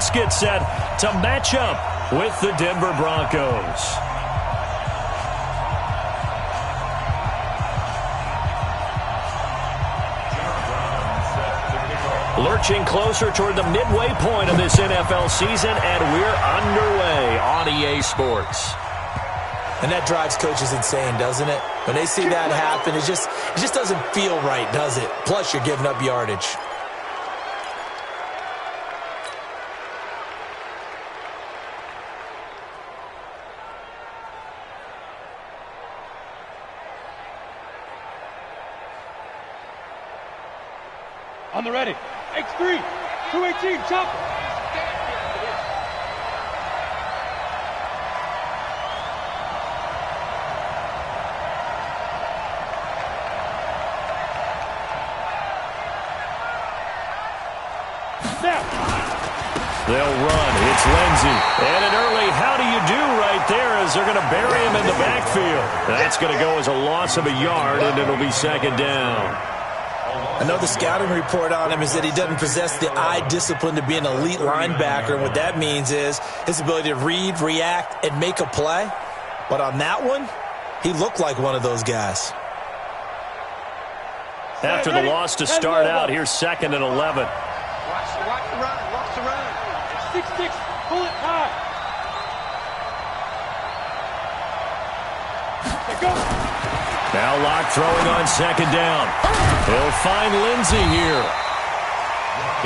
defense gets set to match up with the Denver Broncos. Lurching closer toward the midway point of this NFL season, and we're underway on EA Sports. And that drives coaches insane, doesn't it? When they see that happen, it just doesn't feel right, does it? Plus, you're giving up yardage. On the ready. X3, 218, chopper. They'll run. It's Lindsey. And an early how do you do right there as they're going to bury him in the backfield. That's going to go as a loss of a yard, and it'll be second down. I know the scouting report on him is that he doesn't possess the eye discipline to be an elite linebacker. And what that means is his ability to read, react, and make a play. But on that one, he looked like one of those guys. After the loss to start out, here's 2nd and 11. Watch the run. Watch the run. 6-6. Pull it high. There goes. Now Locke throwing on 2nd down. He'll find Lindsey here.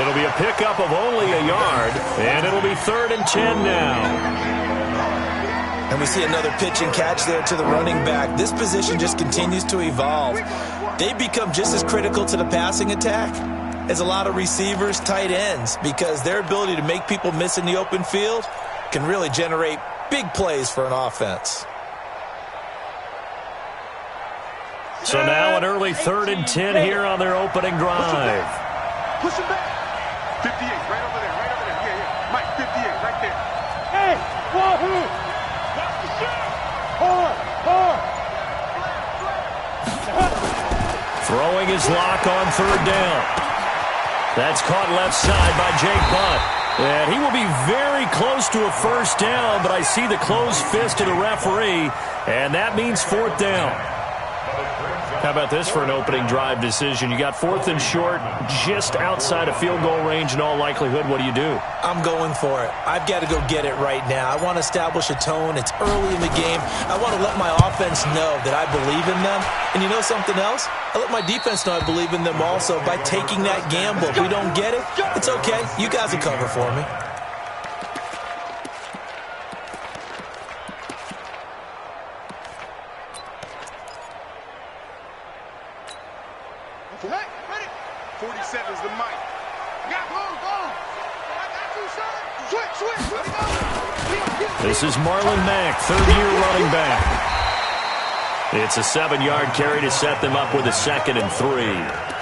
It'll be a pickup of only a yard, and it'll be 3rd and 10 now. And we see another pitch and catch there to the running back. This position just continues to evolve. They become just as critical to the passing attack as a lot of receivers, tight ends, because their ability to make people miss in the open field can really generate big plays for an offense. So now an early 3rd and 10 here on their opening drive. Push him back. 58, right over there. Yeah. Mike, 58, right there. Hey, wahoo! Watch the shot. Hard. Throwing his Lock on 3rd down. That's caught left side by Jake Butt. And he will be very close to a 1st down, but I see the closed fist of the referee, and that means 4th down. How about this for an opening drive decision? You got 4th and short, just outside of field goal range in all likelihood. What do you do? I'm going for it. I've got to go get it right now. I want to establish a tone. It's early in the game. I want to let my offense know that I believe in them. And you know something else? I let my defense know I believe in them also by taking that gamble. If we don't get it, it's okay. You guys will cover for me. Hey, ready? 47's the mic. Got go. I got you, son. Switch. This is Marlon Mack, 3rd-year running back. It's a 7-yard carry to set them up with a 2nd and 3.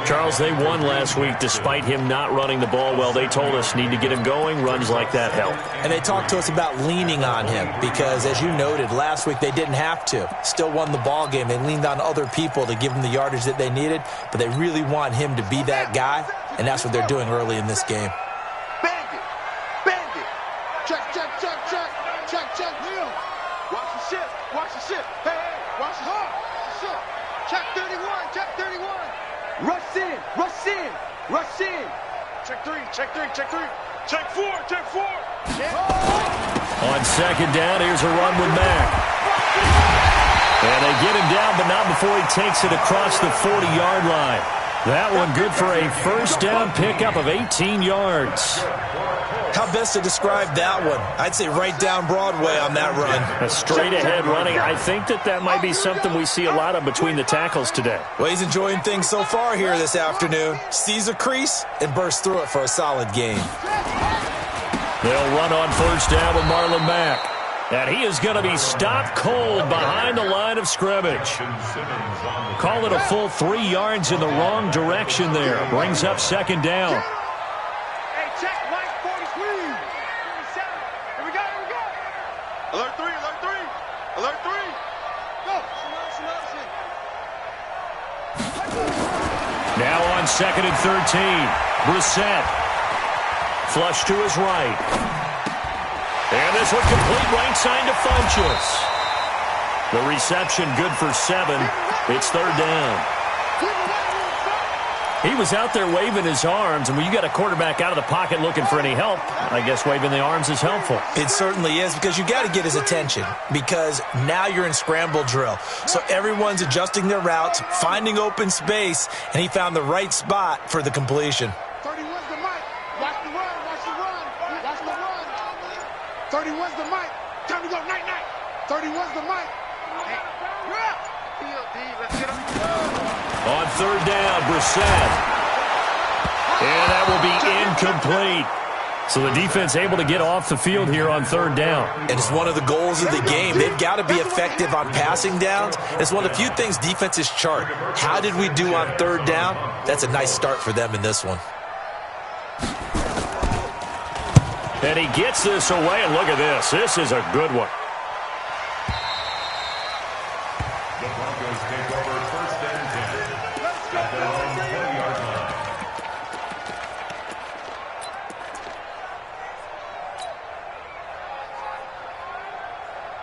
Charles, they won last week despite him not running the ball well. They told us need to get him going. Runs like that help. And they talked to us about leaning on him because, as you noted, last week they didn't have to. Still won the ball game. They leaned on other people to give them the yardage that they needed, but they really want him to be that guy, and that's what they're doing early in this game. Bandit. Check. Wheel. Watch the ship. Hey, watch the heart. Ship. Check 31. Rush in. Check three. Check four. Yeah. On 2nd down, here's a run with Mack. And they get him down, but not before he takes it across the 40-yard line. That one good for a 1st down pickup of 18 yards. How best to describe that one? I'd say right down Broadway on that run. A straight-ahead running. I think that might be something we see a lot of between the tackles today. Well, he's enjoying things so far here this afternoon. Sees a crease and bursts through it for a solid gain. They'll run on 1st down with Marlon Mack. And he is going to be stopped cold behind the line of scrimmage. Call it a full 3 yards in the wrong direction there. Brings up 2nd down. Hey, check Mike 43. 47. Here we go. Alert 3. Go. Now on 2nd and 13. Brissett Flush to his right. And this one complete right side to Funchess. The reception good for 7. It's third down. He was out there waving his arms, and when you got a quarterback out of the pocket looking for any help, I guess waving the arms is helpful. It certainly is, because you got to get his attention, because now you're in scramble drill. So everyone's adjusting their routes, finding open space, and he found the right spot for the completion. 31's the mic. Watch the run. Watch the run. Watch the run. 31's the mic. Time to go. Night. 31's the mic. Hey, you're up. Let's get him. On third down, Brissett. And that will be incomplete. So the defense able to get off the field here on third down. And it's one of the goals of the game. They've got to be effective on passing downs. It's one of the few things defenses chart. How did we do on third down? That's a nice start for them in this one. And he gets this away, and look at this. This is a good one. The Broncos take over first and 10. At their own 20-yard line.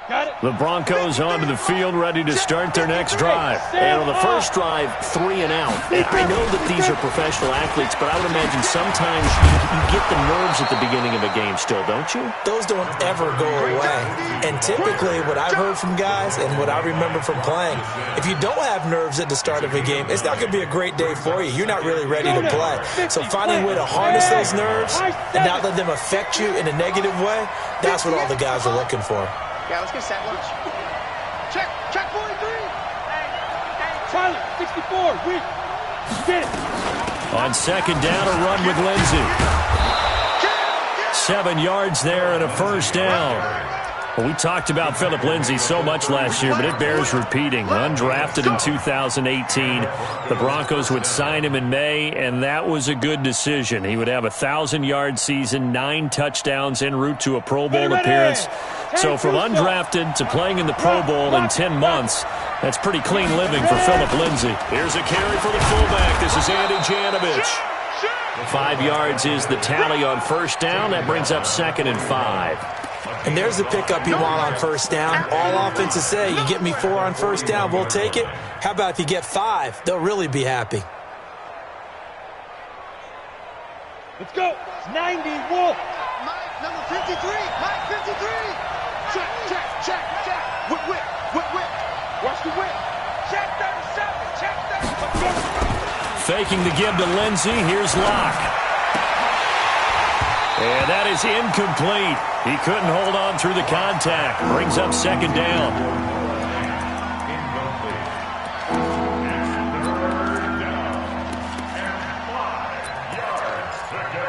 Got it. The Broncos onto the field, ready to start their next drive. And on the first drive, 3 and out. I know that these are professional athletes, but I would imagine sometimes you get the nerves at the beginning of a game still, don't you? Those don't ever go away. And typically what I've heard from guys and what I remember from playing, if you don't have nerves at the start of a game, it's not going to be a great day for you. You're not really ready to play. So finding a way to harness those nerves and not let them affect you in a negative way, that's what all the guys are looking for. Yeah, let's get set lunch. Check 43. Tyler, 64. Weak. Get it. On second down, a run with Lindsey. 7 yards there and a first down. Well, we talked about Phillip Lindsay so much last year, but it bears repeating. Undrafted in 2018. The Broncos would sign him in May, and that was a good decision. He would have a 1,000-yard season, 9 touchdowns en route to a Pro Bowl appearance. So from undrafted to playing in the Pro Bowl in 10 months, that's pretty clean living for Phillip Lindsay. Here's a carry for the fullback. This is Andy Janovich. 5 yards is the tally on first down. That brings up 2nd and 5. And there's the pickup you want on first down. All offenses say, you get me 4 on first down, we'll take it. How about if you get 5? They'll really be happy. Let's go. It's 90. Wolf. Mike, number 53. Mike, 53. Check. Whip. Watch the whip. Check 37. Check 37. Faking the give to Lindsey. Here's Locke. And that is incomplete. He couldn't hold on through the contact. Brings up 2nd down. Incomplete. It's third down. And 5 yards to go.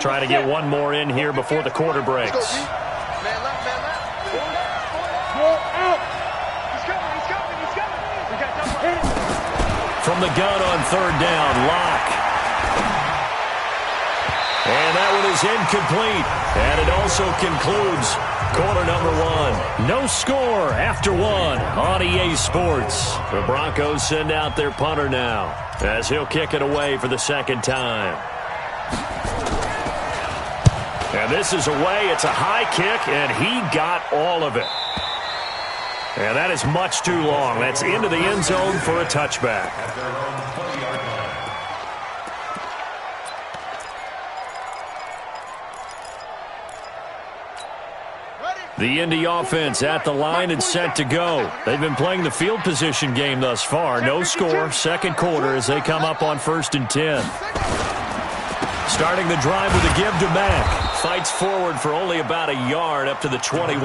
Try to get one more in here before the quarter breaks. Man left. Go out. He's coming. We got double. From the gun on third down, Locke. And that one is incomplete. And it also concludes quarter number 1. No score after 1 on EA Sports. The Broncos send out their punter now as he'll kick it away for the 2nd time. And this is away. It's a high kick, and he got all of it. And that is much too long. That's into the end zone for a touchback. At their own 20-yard line. The Indy offense at the line and set to go. They've been playing the field position game thus far. No score, 2nd quarter as they come up on 1st and 10. Starting the drive with a give to Mack. Fights forward for only about a yard up to the 21.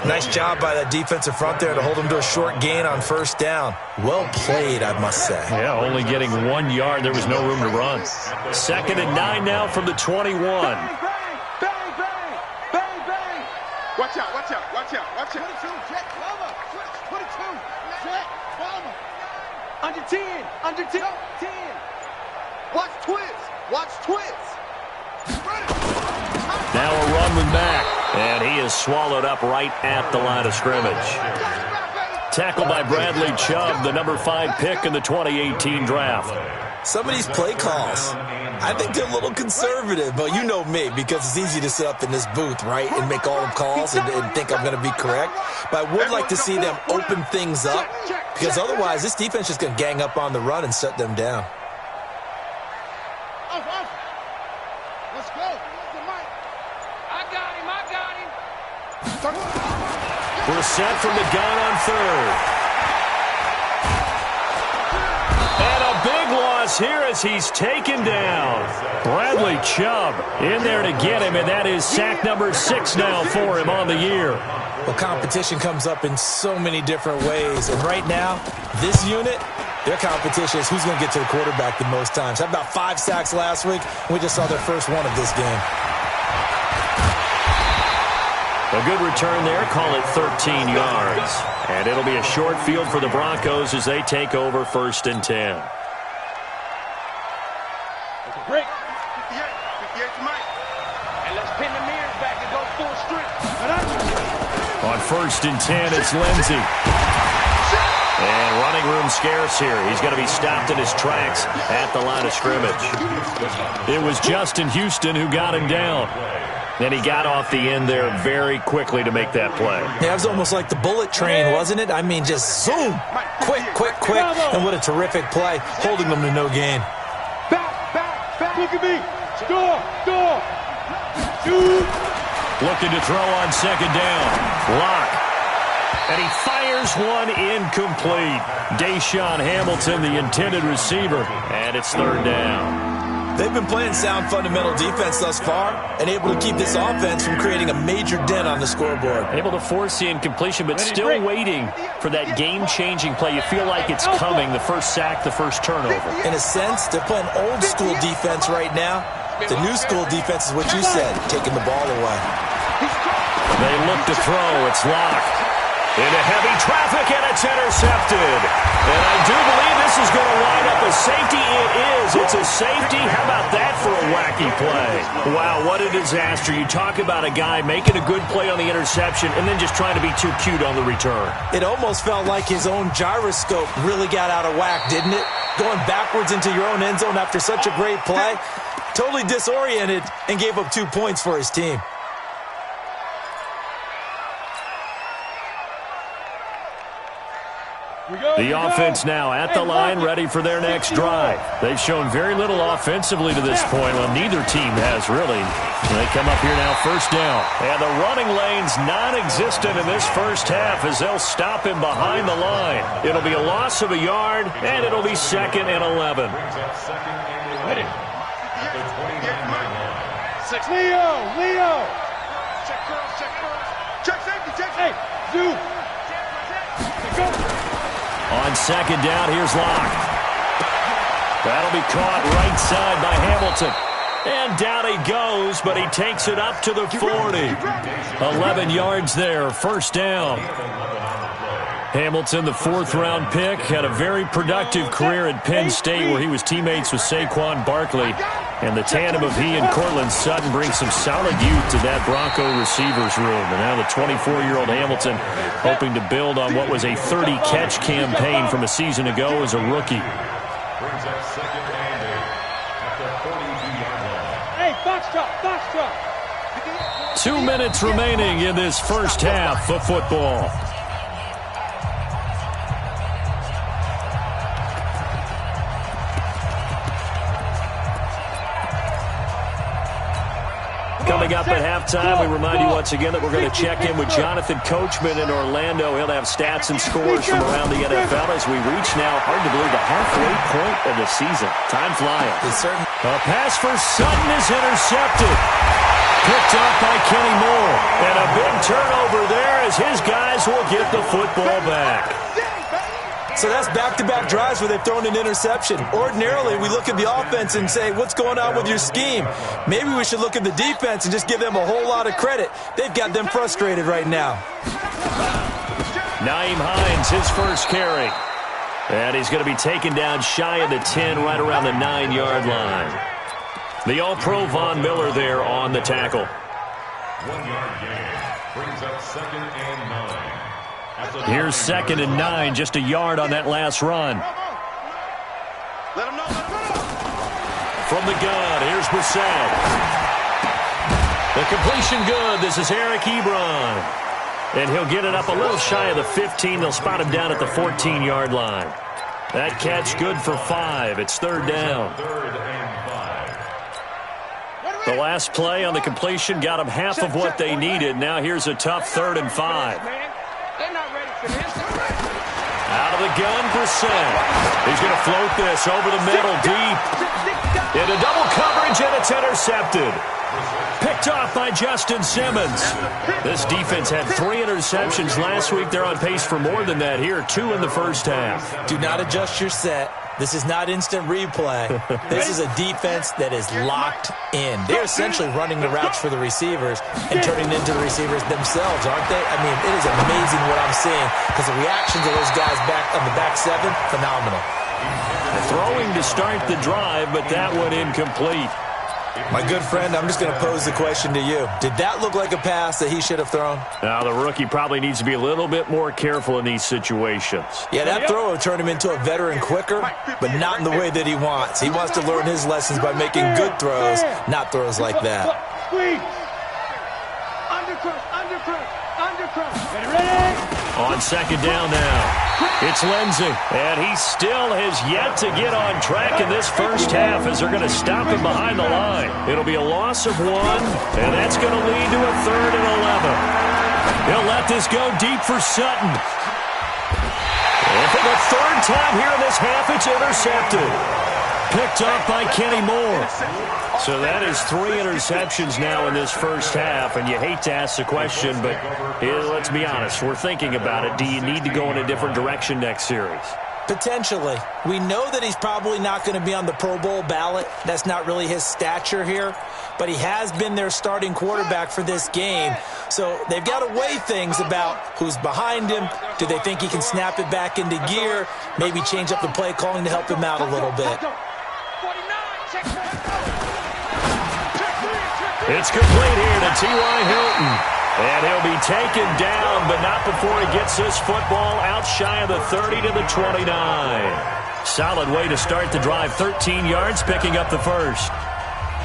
Nice job by that defensive front there to hold them to a short gain on first down. Well played, I must say. Yeah, only getting 1 yard. There was no room to run. 2nd and 9 now from the 21. Bang. Watch out. 22, check, Palmer. 22, check, Palmer. Under 10. Watch twist. Now a run with Mack. And he is swallowed up right at the line of scrimmage. Tackled by Bradley Chubb, the number 5 pick in the 2018 draft. Some of these play calls, I think they're a little conservative, but you know me, because it's easy to sit up in this booth, right, and make all the calls and think I'm going to be correct. But I would like to see them open things up, because otherwise this defense is going to gang up on the run and shut them down. Let's go. I got him. Brissett from the gun on third. And a big loss here as he's taken down. Bradley Chubb in there to get him, and that is sack number 6 now for him on the year. Well, competition comes up in so many different ways, and right now, this unit, their competition is who's going to get to the quarterback the most times. Had about 5 sacks last week, and we just saw their first one of this game. A good return there, call it 13 yards. And it'll be a short field for the Broncos as they take over 1st and 10. Break. 58 to Mike. And let's pin the mirrors back and go full strength. On 1st and 10, it's Lindsey. And running room scarce here. He's going to be stopped in his tracks at the line of scrimmage. It was Justin Houston who got him down. Then he got off the end there very quickly to make that play. Yeah, it was almost like the bullet train, wasn't it? I mean, just zoom. Quick. And what a terrific play, holding them to no gain. Back. Look at me. Door. Shoot. Looking to throw on 2nd down. Lock. And he fires one incomplete. Deshaun Hamilton, the intended receiver. And it's 3rd down. They've been playing sound fundamental defense thus far and able to keep this offense from creating a major dent on the scoreboard. Able to force the incompletion, but still waiting for that game-changing play. You feel like it's coming, the first sack, the first turnover. In a sense, they're playing old-school defense right now. The new-school defense is what you said, taking the ball away. They look to throw. It's locked. Into heavy traffic, and it's intercepted. And I do believe this is going to wind up a safety. It is. It's a safety. How about that for a wacky play? Wow, what a disaster. You talk about a guy making a good play on the interception and then just trying to be too cute on the return. It almost felt like his own gyroscope really got out of whack, didn't it? Going backwards into your own end zone after such a great play. Totally disoriented and gave up 2 points for his team. The offense now at the line, ready for their next drive. They've shown very little offensively to this point. Well, neither team has really. They come up here now, 1st down. And the running lane's non-existent in this first half as they'll stop him behind the line. It'll be a loss of a yard, and it'll be 2nd and 11. Ready. Leo. Check safety. Hey, Zoo. Go. On 2nd down, here's Locke. That'll be caught right side by Hamilton. And down he goes, but he takes it up to the 40. 11 yards there, 1st down. Hamilton, the 4th-round pick, had a very productive career at Penn State where he was teammates with Saquon Barkley. And the tandem of he and Cortland Sutton brings some solid youth to that Bronco receivers room. And now the 24-year-old Hamilton hoping to build on what was a 30-catch campaign from a season ago as a rookie. Brings up 2nd and 8 at the 42-yard line. Hey, box drop. 2 minutes remaining in this first half of football. Coming up at halftime, we remind you once again that we're going to check in with Jonathan Coachman in Orlando. He'll have stats and scores from around the NFL as we reach now, hard to believe, the halfway point of the season. Time flying. A pass for Sutton is intercepted. Picked up by Kenny Moore. And a big turnover there as his guys will get the football back. So that's back-to-back drives where they've thrown an interception. Ordinarily, we look at the offense and say, what's going on with your scheme? Maybe we should look at the defense and just give them a whole lot of credit. They've got them frustrated right now. Nyheim Hines, his first carry. And he's going to be taken down shy of the 10, right around the 9-yard line. The All-Pro Von Miller there on the tackle. 1 yard gain. Brings up 2nd and 9. Here's 2nd and 9, just a yard on that last run. Let him know. From the gun, here's Brissett. The completion good. This is Eric Ebron. And he'll get it up a little shy of the 15. They'll spot him down at the 14-yard line. That catch good for 5. It's 3rd down. 3rd and 5. The last play on the completion got them half of what they needed. Now here's a tough 3rd and 5. They're not ready for this. Out of the gun, Brissett. He's going to float this over the middle, deep. Into double coverage, and it's intercepted. Picked off by Justin Simmons. This defense had 3 interceptions last week. They're on pace for more than that here, 2 in the first half. Do not adjust your set. This is not instant replay. This is a defense that is locked in. They're essentially running the routes for the receivers and turning into the receivers themselves, aren't they? I mean, it is amazing what I'm seeing because the reactions of those guys back on the back 7, phenomenal. Throwing to start the drive, but that one incomplete. My good friend, I'm just going to pose the question to you. Did that look like a pass that he should have thrown? Now, the rookie probably needs to be a little bit more careful in these situations. Yeah, that throw will turn him into a veteran quicker, but not in the way that he wants. He wants to learn his lessons by making good throws, not throws like that. On 2nd down now, it's Lindsey, and he still has yet to get on track in this first half as they're going to stop him behind the line. It'll be a loss of 1, and that's going to lead to a 3rd and 11. He'll let this go deep for Sutton. And for the 3rd time here in this half, it's intercepted. Picked off by Kenny Moore. So that is 3 interceptions now in this first half, and you hate to ask the question, but let's be honest, we're thinking about it. Do you need to go in a different direction next series? Potentially. We know that he's probably not going to be on the Pro Bowl ballot. That's not really his stature here, but he has been their starting quarterback for this game. So they've got to weigh things about who's behind him. Do they think he can snap it back into gear? Maybe change up the play calling to help him out a little bit. It's complete here to T.Y. Hilton. And he'll be taken down, but not before he gets this football out shy of the 30 to the 29. Solid way to start the drive. 13 yards, picking up the first.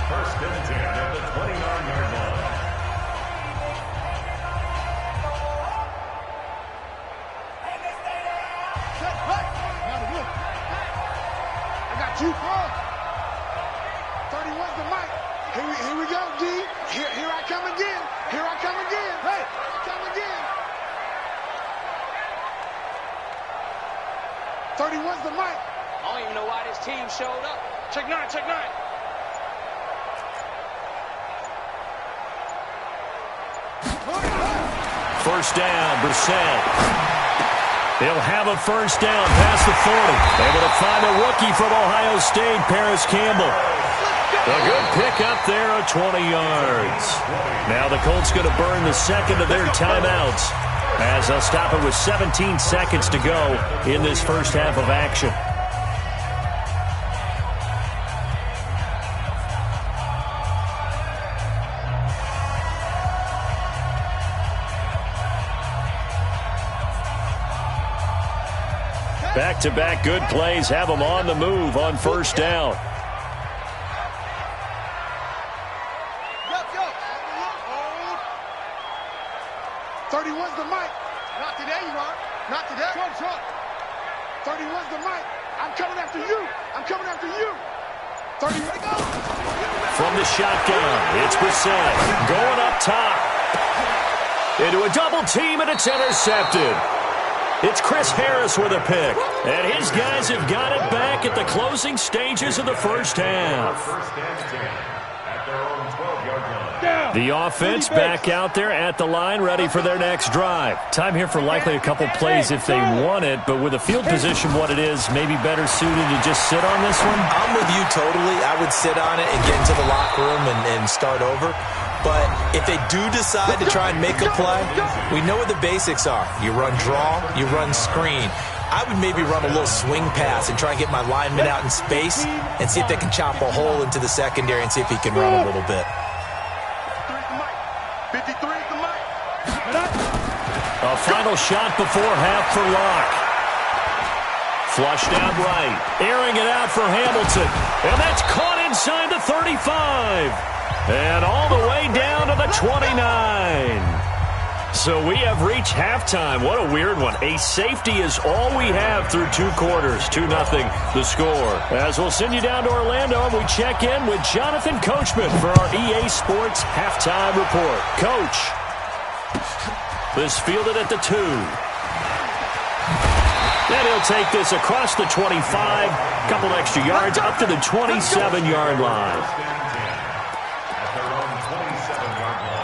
1st and 10 at the 29-yard line. I got you. 31's the mic. Here we go, D. Here I come again. Here I come again. Hey, here I come again. 31's the mic. I don't even know why this team showed up. Check 9, check 9. First down, Brissett. He'll have a first down past the 40. Able to find a rookie from Ohio State, Paris Campbell. A good pickup there of 20 yards. Now the Colts going to burn the second of their timeouts as they'll stop it with 17 seconds to go in this first half of action. Back-to-back good plays have them on the move on first down. 31's the mic. Not today, you are. Not today. 31's the mic. I'm coming after you. I'm coming after you. 30. From the shotgun, it's Brissett going up top. Into a double team, and it's intercepted. It's Chris Harris with a pick. And his guys have got it back at the closing stages of the first half. 1st and 10 at their own 12-yard line. The offense back out there at the line, ready for their next drive. Time here for likely a couple plays if they want it, but with the field position what it is, maybe better suited to just sit on this one? I'm with you totally. I would sit on it and get into the locker room and start over. But if they do decide to try and make a play, we know what the basics are. You run draw, you run screen. I would maybe run a little swing pass and try and get my lineman out in space and see if they can chop a hole into the secondary and see if he can run a little bit. 52 final shot before half for Locke. Flushed out right. Airing it out for Hamilton. And that's caught inside the 35. And all the way down to the 29. So we have reached halftime. What a weird one. A safety is all we have through 2 quarters. 2-0 the score. As we'll send you down to Orlando, and we check in with Jonathan Coachman for our EA Sports Halftime Report. Coach, this fielded at the 2. Then he'll take this across the 25. Couple extra yards up to the 27-yard line. At their own 27-yard line.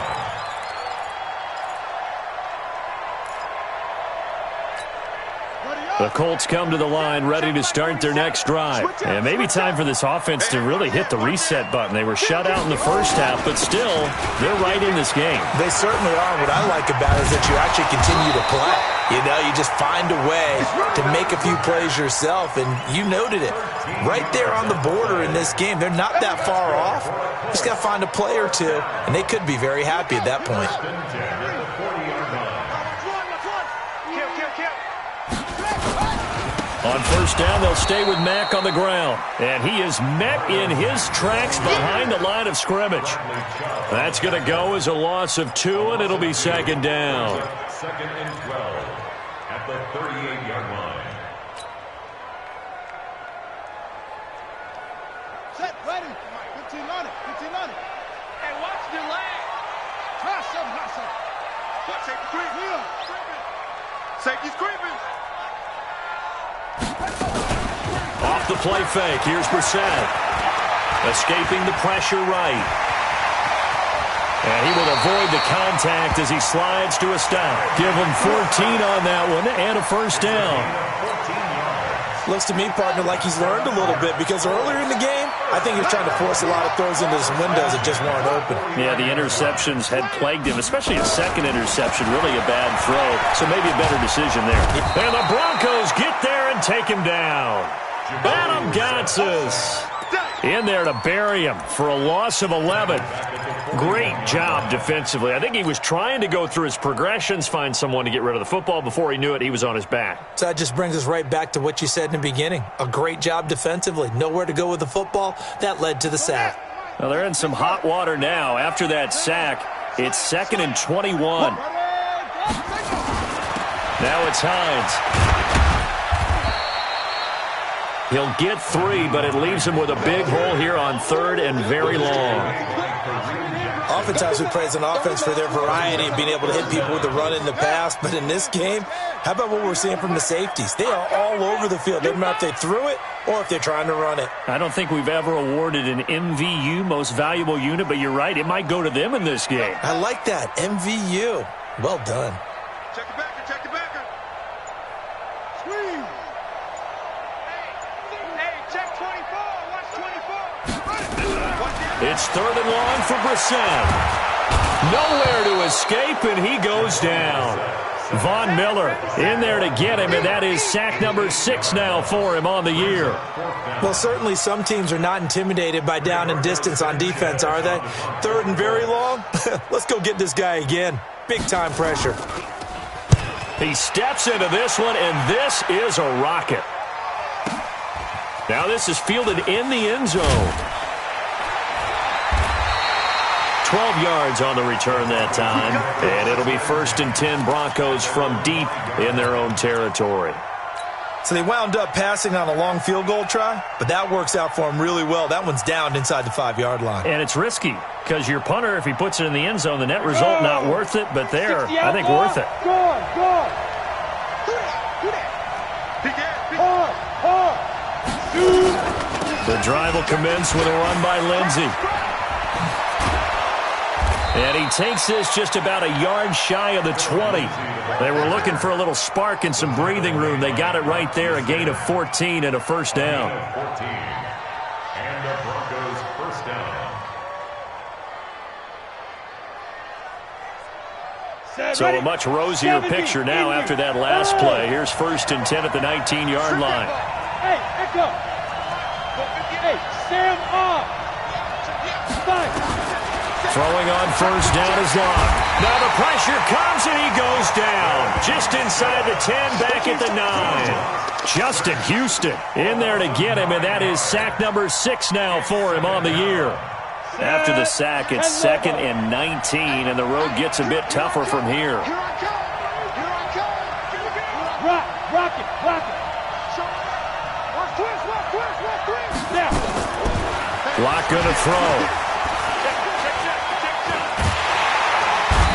The Colts come to the line ready to start their next drive. And maybe time for this offense to really hit the reset button. They were shut out in the first half, but still, they're right in this game. They certainly are. What I like about it is that you actually continue to play. You know, you just find a way to make a few plays yourself, and you noted it. Right there on the border in this game, they're not that far off. Just got to find a play or two, and they could be very happy at that point. On first down, they'll stay with Mack on the ground. And he is met in his tracks behind the line of scrimmage. That's going to go as a loss of 2, and it'll be second down. Second and 12 at the 38-yard line. Set, ready. 15 on it. 15 on it. Hey, watch the leg. Try something, not something. Watch safety creep. Safety's creeping. Off the play fake, here's Brissett. Escaping the pressure right. And he will avoid the contact as he slides to a stop. Give him 14 on that one and a first down. Looks to me, partner, like he's learned a little bit, because earlier in the game, I think he was trying to force a lot of throws into some windows that just weren't open. Yeah, the interceptions had plagued him, especially a second interception, really a bad throw. So maybe a better decision there. And the Broncos get there and take him down. Adam Gotsis in there to bury him for a loss of 11. Great job defensively. I think he was trying to go through his progressions, find someone to get rid of the football. Before he knew it, he was on his back. So that just brings us right back to what you said in the beginning. A great job defensively. Nowhere to go with the football. That led to the sack. Well, they're in some hot water now. After that sack, it's 2nd and 21. Now it's Hines. He'll get 3, but it leaves him with a big hole here on 3rd and very long. Oftentimes we praise an offense for their variety and being able to hit people with the run in the pass, but in this game, how about what we're seeing from the safeties? They are all over the field. Doesn't matter if they threw it or if they're trying to run it. I don't think we've ever awarded an MVU, most valuable unit, but you're right, it might go to them in this game. I like that, MVU. Well done. Check the backer, check the backer. Squeeze. Hey, check 24. Watch 24. It's 3rd and long for Brissett. Nowhere to escape, and he goes down. Von Miller in there to get him, and that is sack number 6 now for him on the year. Well, certainly some teams are not intimidated by down and distance on defense, are they? 3rd and very long? Let's go get this guy again. Big-time pressure. He steps into this one, and this is a rocket. Now this is fielded in the end zone. 12 yards on the return that time. And it'll be 1st and 10 Broncos from deep in their own territory. So they wound up passing on a long field goal try, but that works out for them really well. That one's down inside the 5-yard line. And it's risky because your punter, if he puts it in the end zone, the net result not worth it, but there, I think worth it. The drive will commence with a run by Lindsey. And he takes this just about a yard shy of the 20. They were looking for a little spark and some breathing room. They got it right there, a gain of 14 and a first down. And the Broncos first down. So a much rosier picture now after that last play. Here's 1st and 10 at the 19-yard line. Hey, echo. Hey, stand up. Throwing on first down is Locke. Now the pressure comes, and he goes down. Just inside the 10, back at the 9. Justin Houston in there to get him, and that is sack number 6 now for him on the year. After the sack, it's 2nd and 19, and the road gets a bit tougher from here. Rock it. Watch twist. Block going to throw.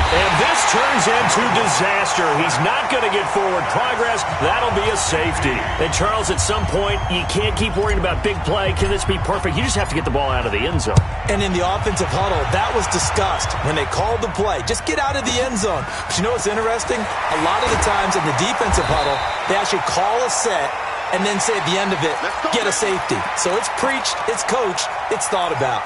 And this turns into disaster. He's not going to get forward progress. That'll be a safety. And, Charles, at some point, you can't keep worrying about big play. Can this be perfect? You just have to get the ball out of the end zone. And in the offensive huddle, that was discussed when they called the play. Just get out of the end zone. But you know what's interesting? A lot of the times in the defensive huddle, they actually call a set and then say at the end of it, get a safety. So it's preached, it's coached, it's thought about.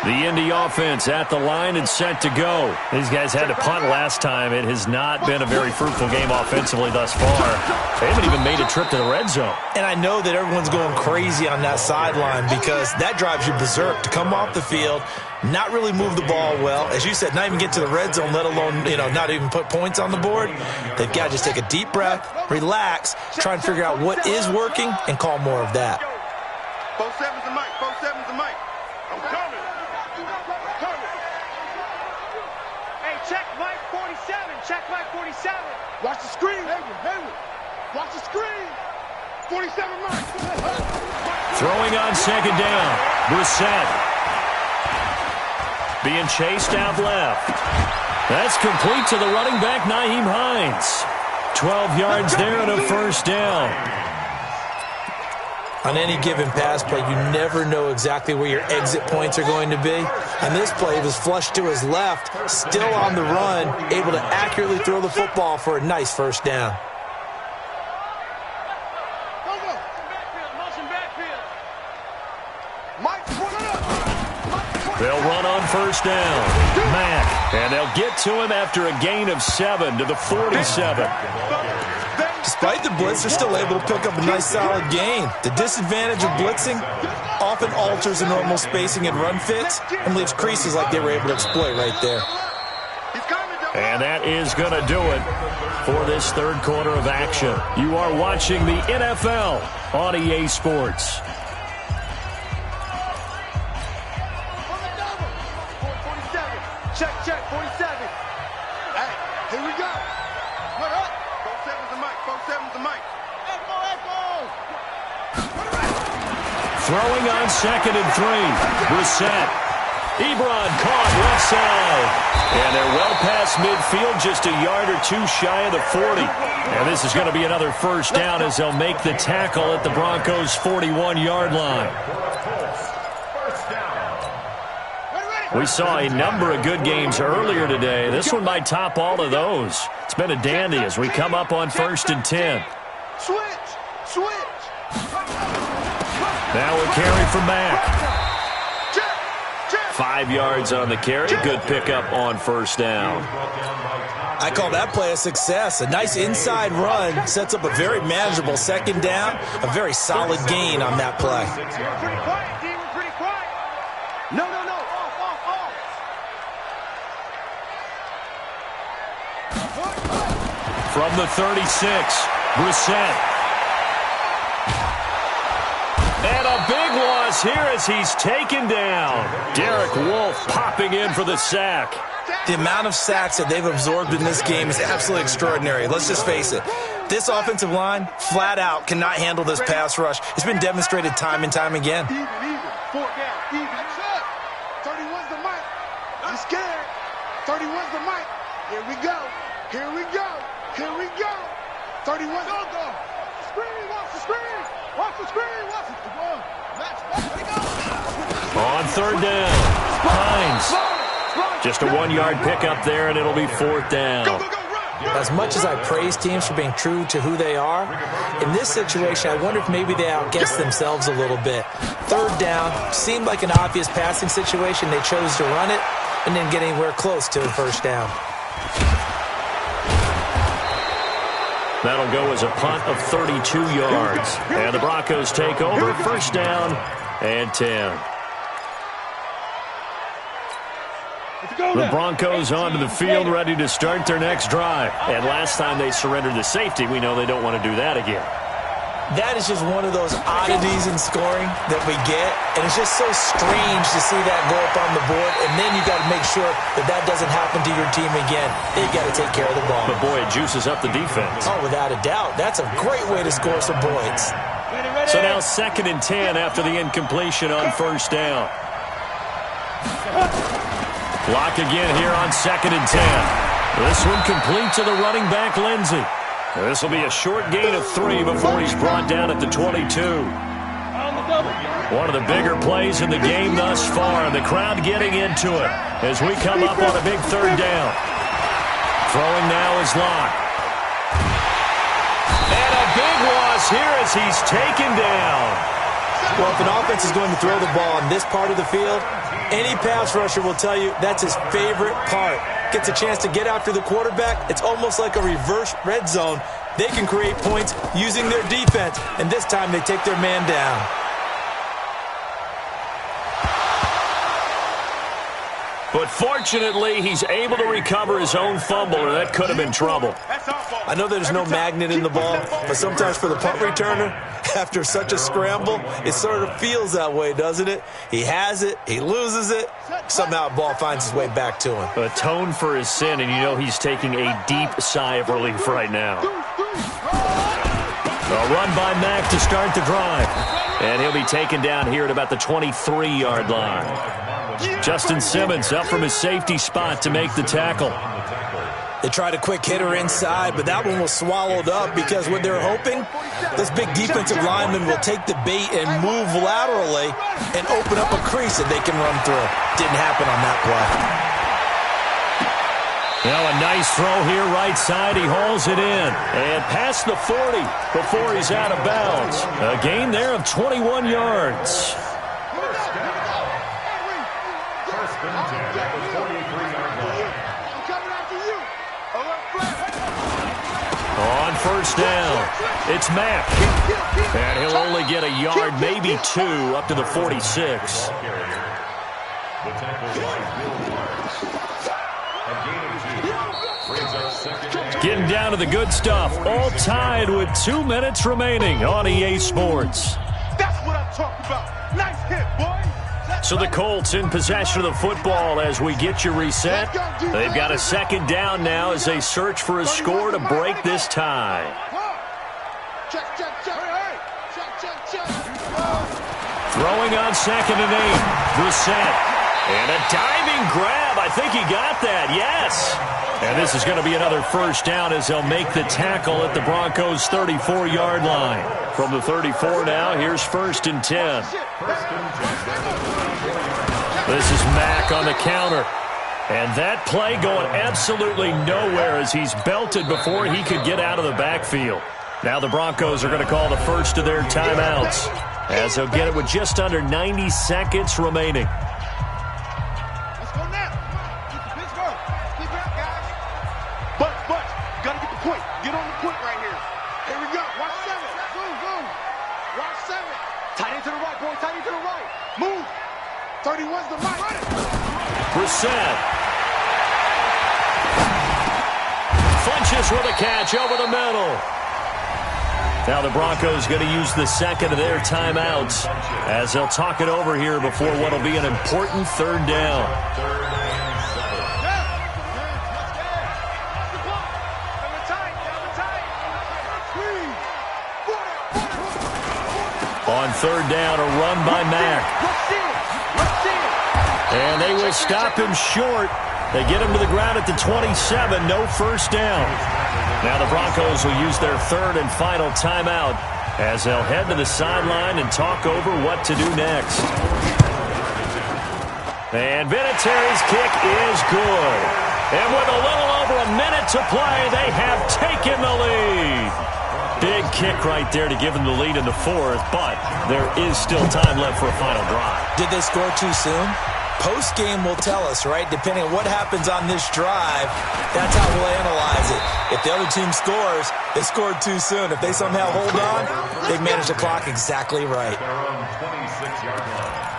The Indy offense at the line and set to go. These guys had to punt last time. It has not been a very fruitful game offensively thus far. They haven't even made a trip to the red zone. And I know that everyone's going crazy on that sideline because that drives you berserk to come off the field, not really move the ball well. As you said, not even get to the red zone, let alone, not even put points on the board. They've got to just take a deep breath, relax, try and figure out what is working and call more of that. 4-7's the mic. 4-7's the mic. I'm coming. Hey, check Mike 47. Check Mike 47. Watch the screen. Hayward. Watch the screen. 47 Mike. Throwing on 2nd down. Brissett. Being chased out left. That's complete to the running back, Nyheim Hines. 12 yards there and a 1st down. On any given pass play, you never know exactly where your exit points are going to be. On this play, it was flushed to his left, still on the run, able to accurately throw the football for a nice 1st down. Motion backfield. Mike, put it up. They'll run on 1st down. Mack, and they'll get to him after a gain of 7 to the 47. Despite the blitz, they're still able to pick up a nice solid gain. The disadvantage of blitzing often alters the normal spacing and run fits and leaves creases like they were able to exploit right there. And that is going to do it for this 3rd quarter of action. You are watching the NFL on EA Sports. Check, 47. Hey, here we go. What up? 4-7's the mic. 4-7's the mic. Echo. Throwing on 2nd and 3. Brissett. Ebron caught left side. And they're well past midfield, just a yard or two shy of the 40. And this is going to be another 1st down as they'll make the tackle at the Broncos' 41-yard line. We saw a number of good games earlier today. This one might top all of those. It's been a dandy as we come up on 1st and 10. Switch. Now a carry from Mack. 5 yards on the carry. Good pickup on 1st down. I call that play a success. A nice inside run sets up a very manageable 2nd down. A very solid gain on that play. Pretty quiet, D. We're pretty quiet. No. Off. From the 36, Brissett. And a big loss here as he's taken down. Derek Wolfe popping in for the sack. The amount of sacks that they've absorbed in this game is absolutely extraordinary. Let's just face it. This offensive line, flat out, cannot handle this pass rush. It's been demonstrated time and time again. Even. 4 down. Even. 31's the mic. I'm scared. 31's the mic. Here we go. 31's go. Screen. Watch the screen. On 3rd down, Hines. Just a 1-yard pickup there, and it'll be 4th down. As much as I praise teams for being true to who they are, in this situation, I wonder if maybe they outguessed themselves a little bit. 3rd down seemed like an obvious passing situation. They chose to run it and didn't get anywhere close to a 1st down. That'll go as a punt of 32 yards. And the Broncos take over, 1st down and 10. The Broncos onto the field, ready to start their next drive. And last time they surrendered the safety, we know they don't want to do that again. That is just one of those oddities in scoring that we get, and it's just so strange to see that go up on the board, and then you got to make sure that that doesn't happen to your team again. They got to take care of the ball. But boy, it juices up the defense. Oh, without a doubt. That's a great way to score some points. So now 2nd and 10 after the incompletion on first down. Block again here on 2nd and 10. This one complete to the running back, Lindsey. This will be a short gain of 3 before he's brought down at the 22. One of the bigger plays in the game thus far. The crowd getting into it as we come up on a big 3rd down. Throwing now is Locke. And a big loss here as he's taken down. Well, if an offense is going to throw the ball on this part of the field, any pass rusher will tell you that's his favorite part. Gets a chance to get after the quarterback. It's almost like a reverse red zone. They can create points using their defense, and this time they take their man down. But fortunately, he's able to recover his own fumble, or that could have been trouble. I know there's no magnet in the ball, but sometimes for the punt returner, after such a scramble, it sort of feels that way, doesn't it? He has it, he loses it, somehow the ball finds its way back to him. Atone for his sin, and you know he's taking a deep sigh of relief right now. A run by Mack to start the drive. And he'll be taken down here at about the 23-yard line. Justin Simmons up from his safety spot to make the tackle. They tried a quick hitter inside, but that one was swallowed up because what they're hoping, this big defensive lineman will take the bait and move laterally and open up a crease that they can run through. Didn't happen on that play. Now a nice throw here, right side. He hauls it in. And past the 40 before he's out of bounds. A gain there of 21 yards. On first down, it's Mack. And he'll only get a yard, maybe 2, up to the 46. Getting down to the good stuff. All tied with 2 minutes remaining on EA Sports. That's what I'm talking about. Nice hit, boy. So the Colts in possession of the football as we get you reset. They've got a 2nd down now as they search for a score to break this tie. Throwing on 2nd and 8. Brissett. And a diving grab. I think he got that. Yes. And this is going to be another first down as they'll make the tackle at the Broncos' 34-yard line. From the 34 now, here's 1st and 10. This is Mack on the counter. And that play going absolutely nowhere as he's belted before he could get out of the backfield. Now the Broncos are going to call the first of their timeouts as they'll get it with just under 90 seconds remaining. Let's go now. Pittsburgh. Keep it up, guys. But, got to get the point. Get on the point right here. Here we go. Watch 7. Boom. Watch 7. Tight into the right, boy. Tight into the right. Move. 31's the mic. Brissett. Funches with a catch over the middle. Now the Broncos going to use the 2nd of their timeouts as they'll talk it over here before what will be an important 3rd down. On 3rd down, a run by Mack. And they will stop him short. They get him to the ground at the 27. No first down. Now the Broncos will use their 3rd and final timeout as they'll head to the sideline and talk over what to do next. And Vinatieri's kick is good. And with a little over a minute to play, they have taken the lead. Big kick right there to give them the lead in the 4th, but there is still time left for a final drive. Did they score too soon? Post-game will tell us, right? Depending on what happens on this drive, that's how we'll analyze it. If the other team scores, they scored too soon. If they somehow hold on, they've managed the clock exactly right. Their own 26-yard line.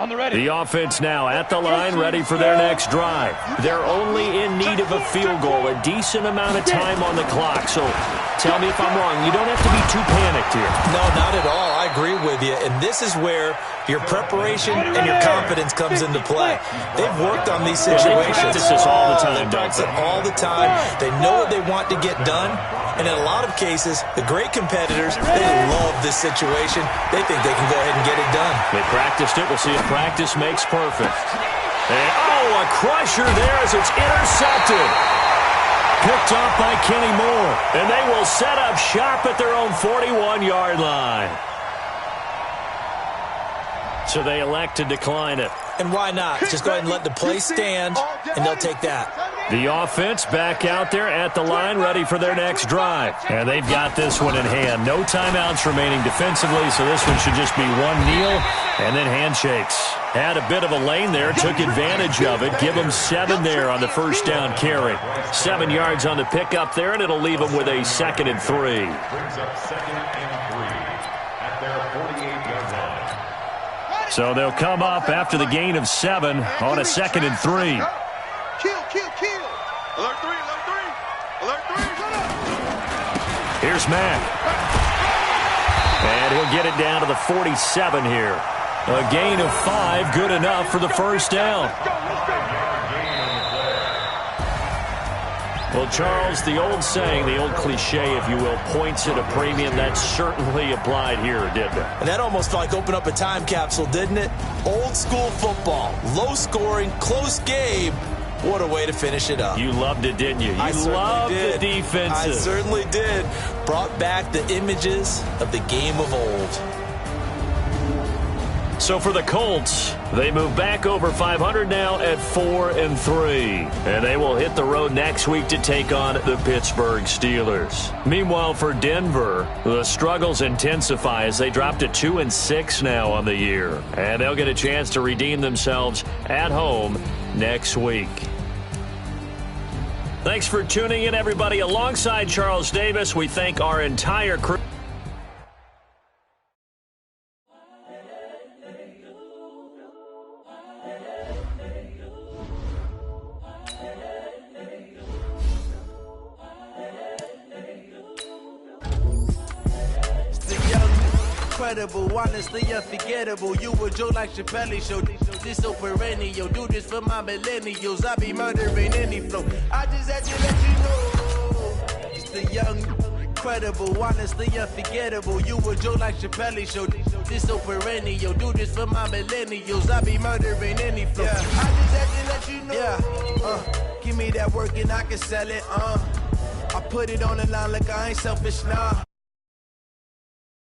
The offense now at the line, ready for their next drive. They're only in need of a field goal, a decent amount of time on the clock. So tell me if I'm wrong. You don't have to be too panicked here. No, not at all. I agree with you. And this is where your preparation and your confidence comes into play. They've worked on these situations. They practice this all the time. They practice it all the time. They know what they want to get done. And in a lot of cases, the great competitors, they love this situation. They think they can go ahead and get it done. They practiced it. We'll see if practice makes perfect. And, a crusher there as it's intercepted. Picked off by Kenny Moore. And they will set up shop at their own 41-yard line. So they elect to decline it. And why not? Just go ahead and let the play stand, and they'll take that. The offense back out there at the line, ready for their next drive. And they've got this one in hand. No timeouts remaining defensively, so this one should just be one kneel and then handshakes. Had a bit of a lane there, took advantage of it. Give them 7 there on the first down carry. 7 yards on the pickup there, and it'll leave them with a 2nd and 3. Brings up 2nd and 3 at their 48-yard line. So they'll come up after the gain of 7 on a 2nd and 3. Kill. Alert 3. Here's Mack. And he'll get it down to the 47 here. A gain of 5, good enough for the first down. Well, Charles, the old saying, the old cliche, if you will, points at a premium, that certainly applied here, didn't it? And that almost felt like opened up a time capsule, didn't it? Old school football, low scoring, close game. What a way to finish it up. You loved it, didn't you? I loved did. The defenses. I certainly did. Brought back the images of the game of old. So for the Colts, they move back over 500 now at 4 and 3. And they will hit the road next week to take on the Pittsburgh Steelers. Meanwhile, for Denver, the struggles intensify as they drop to 2 and 6 now on the year. And they'll get a chance to redeem themselves at home next week. Thanks for tuning in, everybody. Alongside Charles Davis, we thank our entire crew. Incredible, honestly unforgettable. You a joke like Chappelle show. This so perennial. Do this for my millennials. I be murdering any flow. I just had to let you know. It's the young, incredible, honestly unforgettable. You a joke like Chappelle show. This so perennial. Do this for my millennials. I be murdering any flow. Yeah. I just had to let you know. Yeah. Give me that work and I can sell it. I put it on the line like I ain't selfish, nah.